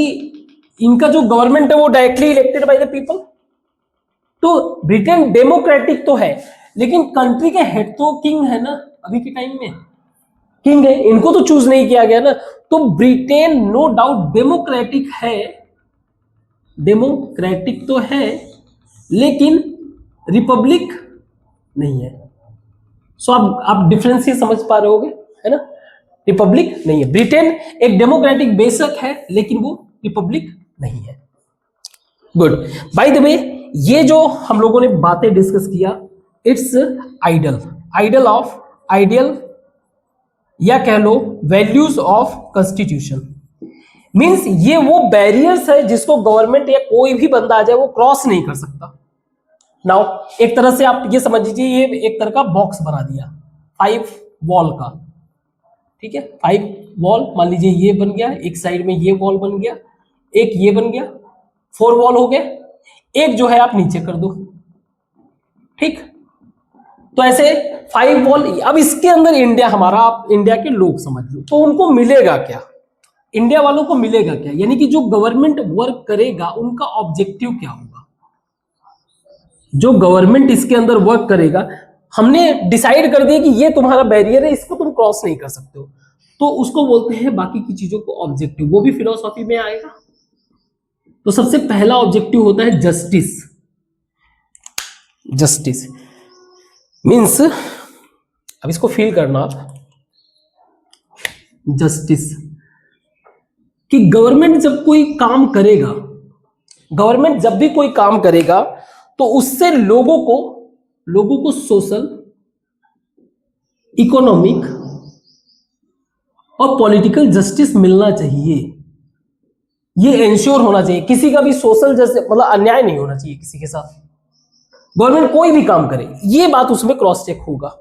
इनका जो गवर्नमेंट है वो directly elected by the people. तो ब्रिटेन डेमोक्रेटिक तो है, लेकिन कंट्री के हेड तो किंग है ना, अभी के टाइम में किंग है, इनको तो चूज नहीं किया गया ना। तो ब्रिटेन नो डाउट डेमोक्रेटिक है, डेमोक्रेटिक तो है, लेकिन रिपब्लिक नहीं है। सो आप डिफरेंस ही समझ पा रहे होगे, है ना। रिपब्लिक नहीं है, ब्रिटेन एक डेमोक्रेटिक बेशक है, लेकिन वो रिपब्लिक नहीं है। गुड। बाय द वे, ये जो हम लोगों ने बातें डिस्कस किया, इट्स आइडियल या कह लो वैल्यूज ऑफ कॉन्स्टिट्यूशन। मींस ये वो बैरियर्स है जिसको गवर्नमेंट या कोई भी बंदा आ जाए वो क्रॉस नहीं कर सकता। नाउ एक तरह से आप ये समझ लीजिए, ये एक तरह का बॉक्स बना दिया 5 वॉल का, ठीक है। 5 वॉल, मान लीजिए ये बन गया, एक साइड में ये वॉल बन गया, एक ये बन गया, 4 वॉल हो गए, एक जो है आप नीचे कर दो, ठीक। तो ऐसे 5 वॉल। अब इसके अंदर इंडिया हमारा, आप इंडिया के लोग समझ लो, तो उनको मिलेगा क्या, इंडिया वालों को मिलेगा क्या, यानी कि जो गवर्नमेंट वर्क करेगा उनका ऑब्जेक्टिव क्या होगा। जो गवर्नमेंट इसके अंदर वर्क करेगा, हमने डिसाइड कर दिया कि ये तुम्हारा बैरियर है, इसको तुम क्रॉस नहीं कर सकते हो, तो उसको बोलते हैं बाकी की चीजों को ऑब्जेक्टिव, वो भी फिलोसॉफी में आएगा। तो सबसे पहला ऑब्जेक्टिव होता है जस्टिस। जस्टिस मीन्स, अब इसको फील करना, जस्टिस कि गवर्नमेंट जब कोई काम करेगा, गवर्नमेंट जब भी कोई काम करेगा तो उससे लोगों को सोशल, इकोनॉमिक और पॉलिटिकल जस्टिस मिलना चाहिए। ये इंश्योर होना चाहिए, किसी का भी सोशल जस्टिस मतलब अन्याय नहीं होना चाहिए किसी के साथ। गवर्नमेंट कोई भी काम करे, ये बात उसमें क्रॉस चेक होगा।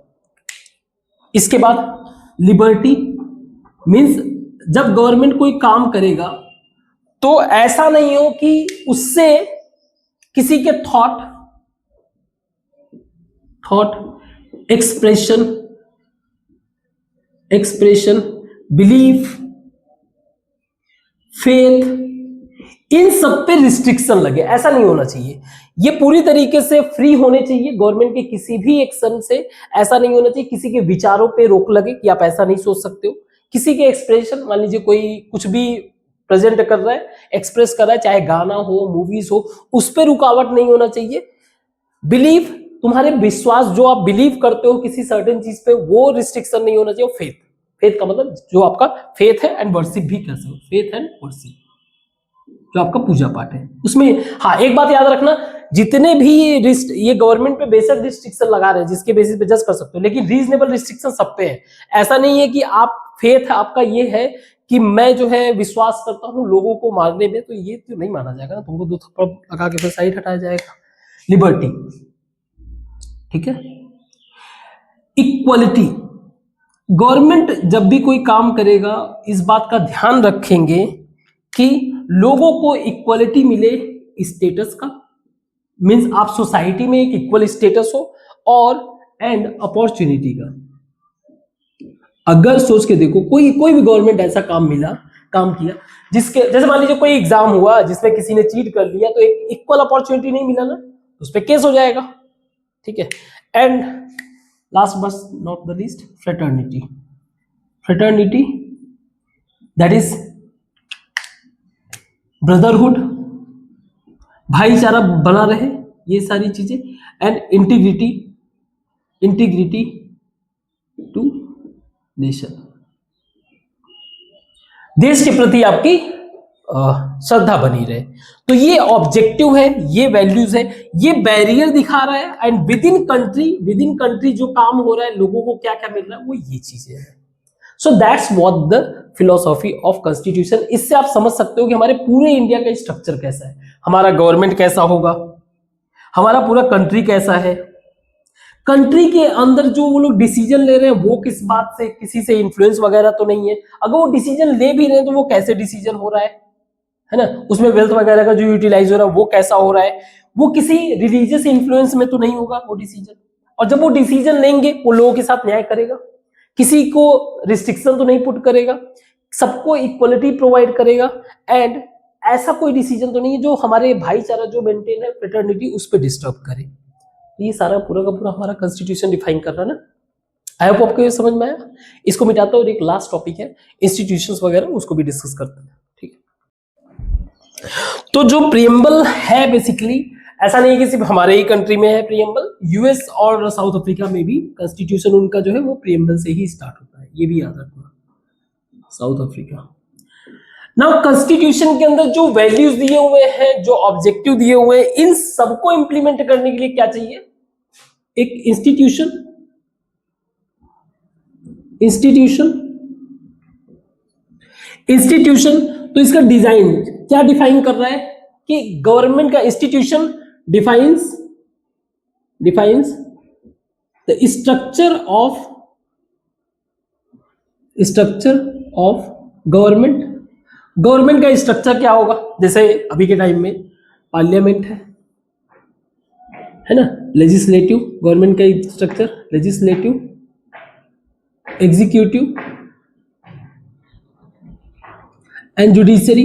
इसके बाद लिबर्टी मींस, जब गवर्नमेंट कोई काम करेगा तो ऐसा नहीं हो कि उससे किसी के थॉट, एक्सप्रेशन, बिलीफ, फेथ, इन सब पे रिस्ट्रिक्शन लगे, ऐसा नहीं होना चाहिए। ये पूरी तरीके से फ्री होने चाहिए गवर्नमेंट के किसी भी एक्शन से। ऐसा नहीं होना चाहिए किसी के विचारों पे रोक लगे कि आप ऐसा नहीं सोच सकते हो। किसी के एक्सप्रेशन, मान लीजिए कोई कुछ भी प्रेजेंट कर रहा है, एक्सप्रेस कर रहा है, चाहे गाना हो, मूवीज हो, उस पर रुकावट नहीं होना चाहिए। बिलीव, तुम्हारे विश्वास, जो आप बिलीव करते हो किसी सर्टेन चीज पे, वो रिस्ट्रिक्शन नहीं होना चाहिए। फेथ, फेथ का मतलब जो आपका फेथ है, एंड वर्शिप भी कह सकते हो, फेथ एंड वर्शिप, जो आपका पूजा पाठ है उसमें। हाँ, एक बात याद रखना, जितने भी ये गवर्नमेंट पे बेसिक रिस्ट्रिक्शन लगा रहे हैं जिसके बेसिस पे जज कर सकते हो, लेकिन रीजनेबल रिस्ट्रिक्शन सब पे है। ऐसा नहीं है कि आप फेथ आपका ये है कि मैं जो है विश्वास करता हूं लोगों को मारने में, तो ये तो नहीं माना जाएगा ना, तुमको 2 थप्पड़ लगा के फिर साइड हटाया जाएगा। लिबर्टी, ठीक है। इक्वलिटी, गवर्नमेंट जब भी कोई काम करेगा इस बात का ध्यान रखेंगे कि लोगों को इक्वलिटी मिले स्टेटस का, मींस आप सोसाइटी में एक इक्वल स्टेटस हो, और एंड अपॉर्चुनिटी का। अगर सोच के देखो, कोई भी गवर्नमेंट ऐसा काम किया जिसके, जैसे मान लीजिए कोई एग्जाम हुआ जिसमें किसी ने चीट कर दिया, तो एक इक्वल अपॉर्चुनिटी नहीं मिला ना, उस पर केस हो जाएगा, ठीक है। And last but not the least, fraternity, fraternity that is brotherhood, भाईचारा बना रहे, ये सारी चीजें। And integrity, integrity to nation, देश के प्रति आपकी श्रद्धा बनी रहे। तो ये ऑब्जेक्टिव है, ये वैल्यूज है, ये बैरियर दिखा रहा है। एंड विद इन कंट्री जो काम हो रहा है, लोगों को क्या क्या मिल रहा है, वो ये चीजें हैं। So that's what the philosophy of constitution. इससे आप समझ सकते हो कि हमारे पूरे इंडिया का स्ट्रक्चर कैसा है, हमारा गवर्नमेंट कैसा होगा, हमारा पूरा कंट्री कैसा है, कंट्री के अंदर जो वो लोग डिसीजन ले रहे हैं वो किस बात से, किसी से इन्फ्लुएंस वगैरह तो नहीं है। अगर वो डिसीजन ले भी रहे हैं तो वो कैसे डिसीजन हो रहा है ना, उसमें वेल्थ वगैरह का जो यूटिलाइज हो रहा है वो कैसा हो रहा है, वो किसी रिलीजियस इन्फ्लुएंस में तो नहीं होगा वो डिसीजन। और जब वो डिसीजन लेंगे वो लोगों के साथ न्याय करेगा, किसी को रिस्ट्रिक्शन तो नहीं पुट करेगा, सबको इक्वलिटी प्रोवाइड करेगा। एंड ऐसा कोई डिसीजन तो नहीं है जो हमारे भाईचारा जो मेंटेन है, फ्रेटर्निटी, उस पर डिस्टर्ब करे। ये सारा पूरा का पूरा हमारा कॉन्स्टिट्यूशन डिफाइन कर रहा है ना। आई होप आपको ये समझ में आया। इसको मिटाता हूँ और एक लास्ट टॉपिक है इंस्टीट्यूशंस वगैरह, उसको भी डिस्कस करते हैं, ठीक है। तो जो प्रीएम्बल है, बेसिकली ऐसा नहीं है कि सिर्फ हमारे ही कंट्री में है प्रीएम्बल, यूएस और साउथ अफ्रीका में भी कॉन्स्टिट्यूशन उनका जो है वो प्रीएम्बल से ही स्टार्ट होता है, ये भी याद रखना। South Africa. नाउ कॉन्स्टिट्यूशन के अंदर जो वैल्यूज दिए हुए हैं, जो ऑब्जेक्टिव दिए हुए हैं, इन सबको इंप्लीमेंट करने के लिए क्या चाहिए, एक इंस्टीट्यूशन, इंस्टीट्यूशन। तो इसका डिजाइन क्या डिफाइन कर रहा है कि गवर्नमेंट का institution defines the structure of government. Government का स्ट्रक्चर क्या होगा, जैसे अभी के टाइम में पार्लियामेंट है ना, लेजिस्लेटिव, गवर्नमेंट का structure legislative, executive and judiciary.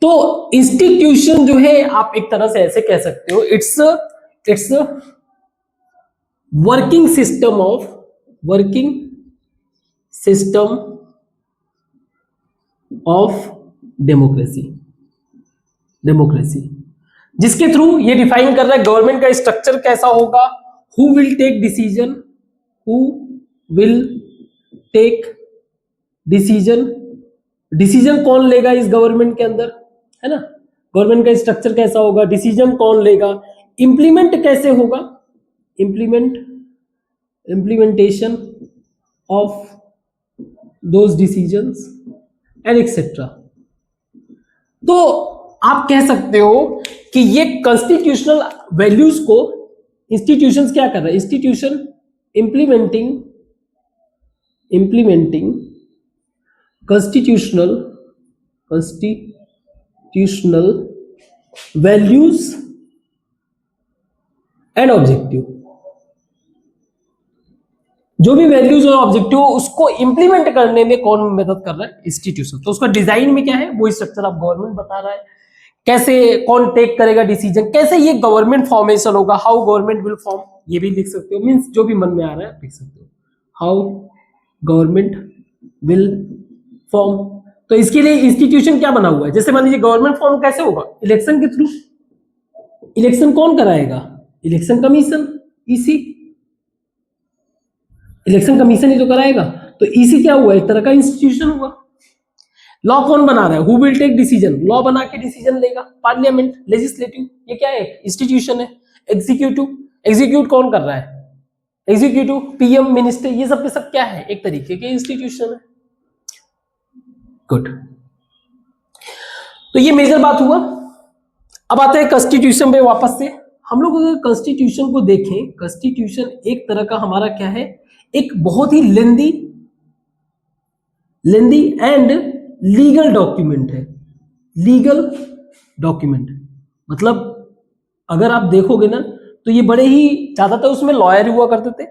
तो इंस्टीट्यूशन जो है आप एक तरह से ऐसे कह सकते हो, it's working system of democracy, जिसके थ्रू ये डिफाइन कर रहा है गवर्नमेंट का स्ट्रक्चर कैसा होगा, हु विल टेक डिसीजन कौन लेगा इस गवर्नमेंट के अंदर, है ना। गवर्नमेंट का स्ट्रक्चर कैसा होगा, डिसीजन कौन लेगा, इंप्लीमेंट कैसे होगा, implementation of those decisions and etcetera. तो आप कह सकते हो कि ये कॉन्स्टिट्यूशनल वैल्यूज को इंस्टीट्यूशंस क्या कर रहे हैं, institution implementing constitutional values and objective। जो भी वैल्यूज और ऑब्जेक्टिव उसको इंप्लीमेंट करने में कौन मदद कर रहा है? इंस्टीट्यूशन। तो उसका डिजाइन में क्या है, वो स्ट्रक्चर ऑफ गवर्नमेंट बता रहा है, कैसे कौन टेक करेगा डिसीजन, कैसे ये गवर्नमेंट फॉर्मेशन होगा, हाउ गवर्नमेंट विल फॉर्म, ये भी लिख सकते हो, मीन्स जो भी मन में आ रहा है लिख सकते हो, हाउ गवर्नमेंट विल फॉर्म। तो इसके लिए इंस्टीट्यूशन क्या बना हुआ है, जैसे मान लीजिए गवर्नमेंट फॉर्म कैसे होगा, इलेक्शन के थ्रू। इलेक्शन कौन कराएगा? Election commission, EC. Election commission ही तो कराएगा। तो ईसी क्या हुआ, एक तरह का इंस्टीट्यूशन हुआ। लॉ कौन बना रहा है, who will take decision, law बना के डिसीजन लेगा, पार्लियामेंट, लेजिस्लेटिव, ये क्या है, इंस्टीट्यूशन है। एग्जीक्यूटिव, एग्जीक्यूट कौन कर रहा है, एग्जीक्यूटिव, पीएम, मिनिस्टर, ये सब के सब क्या है, एक तरीके के इंस्टीट्यूशन है। गुड, तो ये मेजर बात हुआ। अब आते हैं कॉन्स्टिट्यूशन पे वापस से। हम लोग अगर कॉन्स्टिट्यूशन को देखें, कॉन्स्टिट्यूशन एक तरह का हमारा क्या है, एक बहुत ही लेंदी एंड लीगल डॉक्यूमेंट है। लीगल डॉक्यूमेंट मतलब अगर आप देखोगे ना तो ये बड़े ही ज्यादातर उसमें लॉयर हुआ करते थे,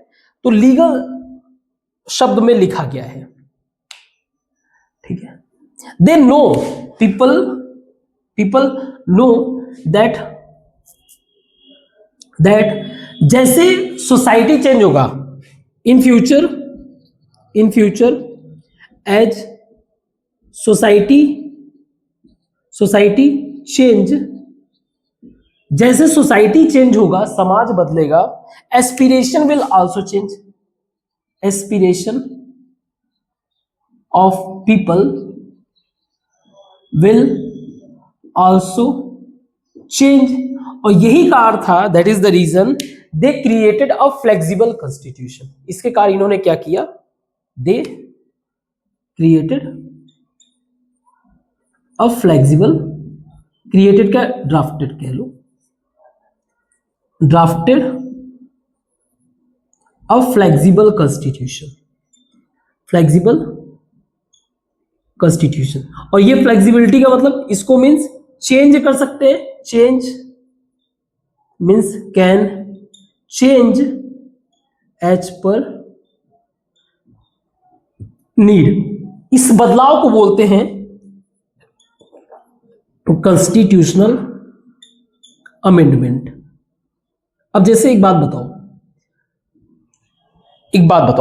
तो लीगल शब्द में लिखा गया है, ठीक है। They know, people know that जैसे सोसाइटी चेंज होगा in future as society change, जैसे सोसाइटी चेंज होगा, समाज बदलेगा, aspiration will also change, aspiration of people will also change. और यही कारण था, that is the reason they created a flexible constitution. इसके कारण इन्होंने क्या किया, they created a flexible, created का ड्राफ्टेड कह लो, drafted a flexible constitution, flexible constitution. और ये फ्लेक्सिबिलिटी का मतलब इसको मीन्स चेंज कर सकते हैं, change means can change as per need. इस बदलाव को बोलते हैं कॉन्स्टिट्यूशनल अमेंडमेंट। अब जैसे एक बात बताओ,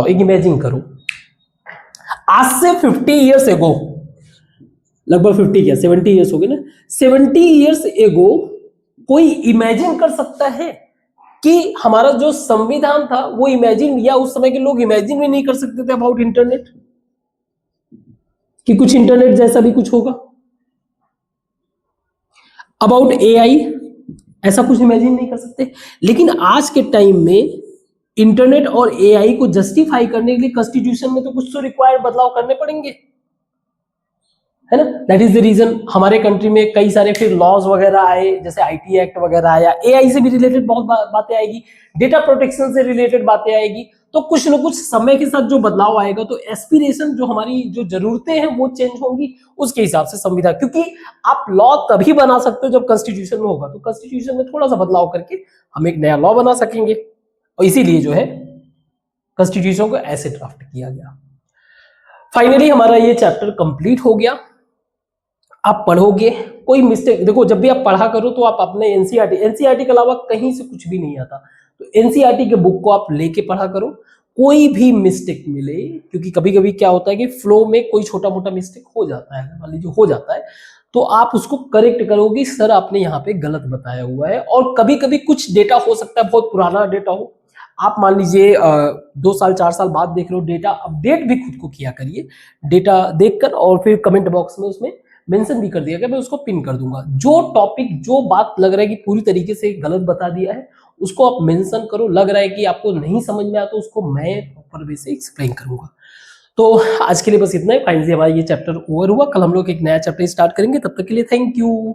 एक इमेजिन करो, आज से 50 इयर्स एगो, लगभग 50 क्या 70 इयर्स हो गए ना, 70 इयर्स एगो कोई इमेजिन कर सकता है कि हमारा जो संविधान था वो इमेजिन, या उस समय के लोग इमेजिन भी नहीं कर सकते थे अबाउट इंटरनेट, कि कुछ इंटरनेट जैसा भी कुछ होगा, अबाउट एआई, ऐसा कुछ इमेजिन नहीं कर सकते। लेकिन आज के टाइम में इंटरनेट और एआई को जस्टिफाई करने के लिए कॉन्स्टिट्यूशन में तो कुछ तो रिक्वायर्ड बदलाव करने पड़ेंगे, है ना। दैट इज द रीजन हमारे कंट्री में कई सारे फिर लॉज वगैरह आए, जैसे आईटी एक्ट वगैरह आया, एआई से भी रिलेटेड बहुत बातें आएगी, डेटा प्रोटेक्शन से रिलेटेड बातें आएगी। तो कुछ न कुछ समय के साथ जो बदलाव आएगा, तो एस्पिरेशन, जो हमारी जो जरूरतें हैं वो चेंज होंगी, उसके हिसाब से संविधान, क्योंकि आप लॉ तभी बना सकते हो जब कॉन्स्टिट्यूशन में होगा, तो कॉन्स्टिट्यूशन में थोड़ा सा बदलाव करके हम एक नया लॉ बना सकेंगे, और इसीलिए जो है कॉन्स्टिट्यूशन को ऐसे ड्राफ्ट किया गया। फाइनली हमारा ये चैप्टर कंप्लीट हो गया। आप पढ़ोगे, कोई मिस्टेक, देखो जब भी आप पढ़ा करो तो आप अपने एनसीईआरटी के अलावा कहीं से कुछ भी नहीं आता, तो एनसीईआरटी के बुक को आप लेके पढ़ा करो, कोई भी मिस्टेक मिले, क्योंकि कभी कभी क्या होता है कि फ्लो में कोई छोटा मोटा मिस्टेक हो जाता है, मान लीजिए हो जाता है, तो आप उसको करेक्ट करोगे, सर आपने यहाँ पे गलत बताया हुआ है। और कभी कभी कुछ डेटा हो सकता है बहुत पुराना डेटा हो, आप मान लीजिए 2 साल 4 साल बाद देख रहे हो, डेटा अपडेट भी खुद को किया करिए, डेटा देखकर, और फिर कमेंट बॉक्स में उसमें मेंशन भी कर दिया गया, मैं उसको पिन कर दूंगा। जो टॉपिक, जो बात लग रहा है कि पूरी तरीके से गलत बता दिया है, उसको आप मेंशन करो, लग रहा है कि आपको नहीं समझ में आया तो उसको मैं प्रॉपर वे से एक्सप्लेन करूंगा। तो आज के लिए बस इतना ही। फाइनली हमारा ये चैप्टर ओवर हुआ, कल हम लोग एक नया चैप्टर स्टार्ट करेंगे, तब तक के लिए थैंक यू।